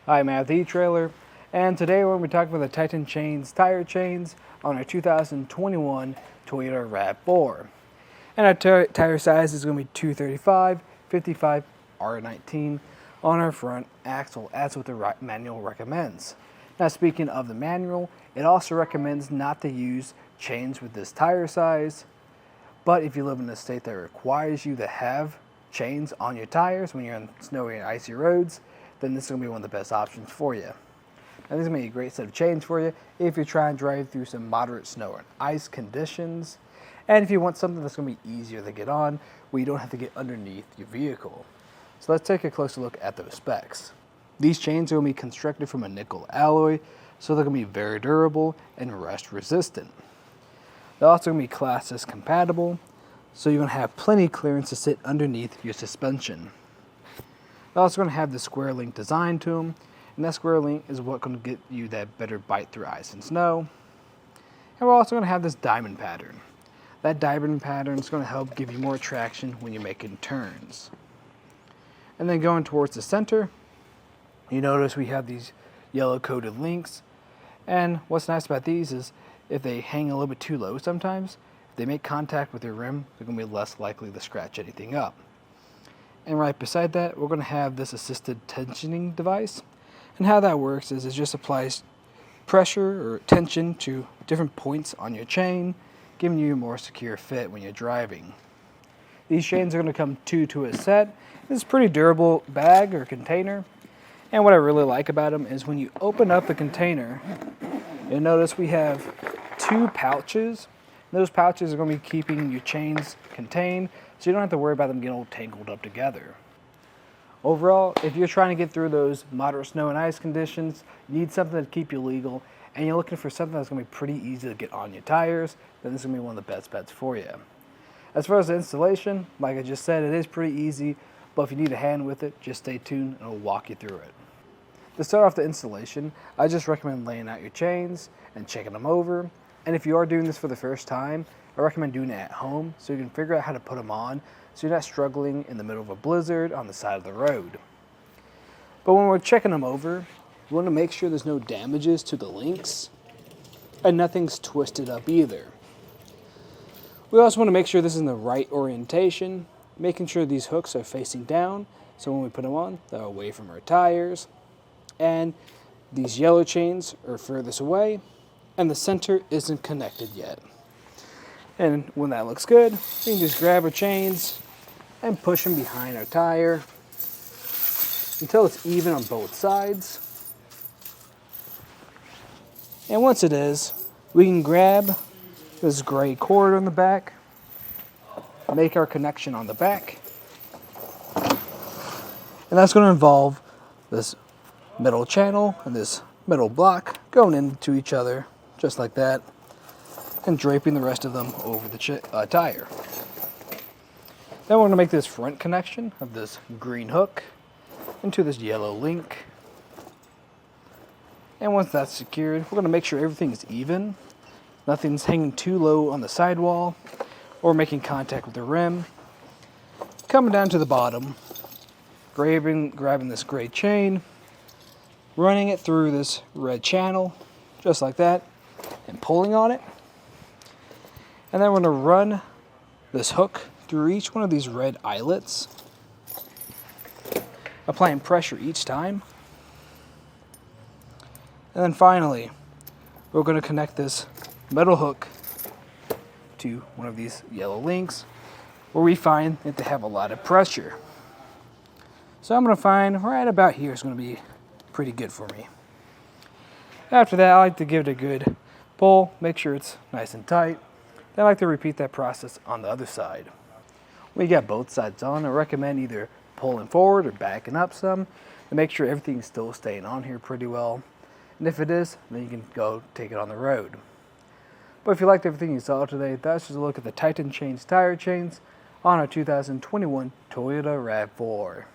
Hi, I'm at the etrailer, and today we're going to be talking about the Titan chains, tire chains on our 2021 Toyota RAV4. And our tire size is going to be 235, 55, R19 on our front axle, as what the manual recommends. Now, speaking of the manual, it also recommends not to use chains with this tire size, but if you live in a state that requires you to have chains on your tires when you're on snowy and icy roads, then this is going to be one of the best options for you. Now, this is going to be a great set of chains for you if you're trying to drive through some moderate snow and ice conditions, and if you want something that's going to be easier to get on where you don't have to get underneath your vehicle. So let's take a closer look at those specs. These chains are going to be constructed from a nickel alloy, so they're going to be very durable and rust resistant. They're also going to be Class S compatible, so you're going to have plenty of clearance to sit underneath your suspension. They're also going to have the square link design to them, and that square link is what's going to get you that better bite through ice and snow. And we're also going to have this diamond pattern. That diamond pattern is going to help give you more traction when you're making turns. And then going towards the center, you notice we have these yellow coated links. And what's nice about these is if they hang a little bit too low sometimes, if they make contact with your rim, they're going to be less likely to scratch anything up. And right beside that, we're going to have this assisted tensioning device. And how that works is it just applies pressure or tension to different points on your chain, giving you a more secure fit when you're driving. These chains are going to come two to a set. It's a pretty durable bag or container. And what I really like about them is when you open up the container, you'll notice we have two pouches. Those pouches are going to be keeping your chains contained, so you don't have to worry about them getting all tangled up together. Overall, if you're trying to get through those moderate snow and ice conditions, you need something to keep you legal, and you're looking for something that's going to be pretty easy to get on your tires, then this is going to be one of the best bets for you. As far as the installation, like I just said, it is pretty easy, but if you need a hand with it, just stay tuned and I'll walk you through it. To start off the installation, I just recommend laying out your chains and checking them over. And if you are doing this for the first time, I recommend doing it at home so you can figure out how to put them on so you're not struggling in the middle of a blizzard on the side of the road. But when we're checking them over, we want to make sure there's no damages to the links and nothing's twisted up either. We also want to make sure this is in the right orientation, making sure these hooks are facing down so when we put them on, they're away from our tires. And these yellow chains are furthest away, and the center isn't connected yet. And when that looks good, we can just grab our chains and push them behind our tire until it's even on both sides. And once it is, we can grab this gray cord on the back, make our connection on the back, and that's going to involve this metal channel and this metal block going into each other just like that and draping the rest of them over the tire. Then we're going to make this front connection of this green hook into this yellow link. And once that's secured, we're going to make sure everything's even. Nothing's hanging too low on the sidewall or making contact with the rim. Coming down to the bottom, grabbing this gray chain, running it through this red channel, just like that, and pulling on it. And then we're going to run this hook through each one of these red eyelets, applying pressure each time. And then finally, we're going to connect this metal hook to one of these yellow links where we find that they have a lot of pressure. So I'm going to find right about here is going to be pretty good for me. After that, I like to give it a good pull, make sure it's nice and tight. Then I like to repeat that process on the other side. When you got both sides on, I recommend either pulling forward or backing up some to make sure everything's still staying on here pretty well. And if it is, then you can go take it on the road. But if you liked everything you saw today, that's just a look at the Titan chains, tire chains on our 2021 Toyota RAV4.